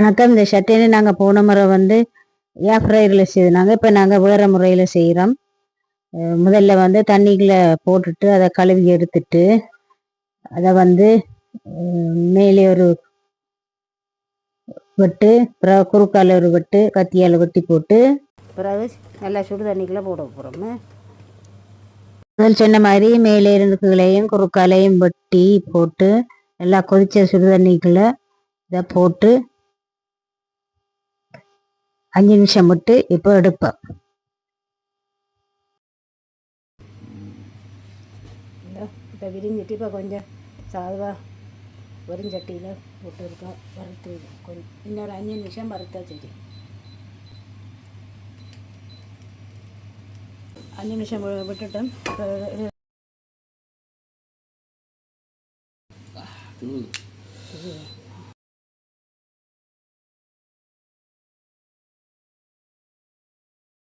வணக்கம். இந்த சட்டைன்னு நாங்கள் போன முறை வந்து ஏர் ஃப்ரையரில் செய்தாங்க. இப்போ நாங்கள் வேறு முறையில் செய்கிறோம். முதல்ல வந்து தண்ணிக்குள்ளே போட்டுட்டு அதை கழுவி எடுத்துட்டு அதை வந்து மேலே ஒரு வெட்டு, பிறகு குறுக்கால ஒரு வெட்டு, கத்தியால் வெட்டி போட்டு பிறகு நல்லா சுடு தண்ணிக்குள்ளே போட போகிறோம். முதல் சொன்ன மாதிரி மேலே இருந்து கீழையும் குறுக்காலையும் வெட்டி போட்டு நல்லா கொதித்த சுடு தண்ணிக்குள்ளே இதை போட்டு 5 நிமிஷம் விட்டு இப்போ எடுப்பேன். இப்போ விரிஞ்சிட்டு இப்போ கொஞ்சம் சாதுவாக வெறுஞ்சட்டியில் போட்டுருக்கோம். வறுத்து கொஞ்சம் இன்னொரு 5 நிமிஷம் வறுத்தா சரி. 5 நிமிஷம் விட்டுட்டோம்.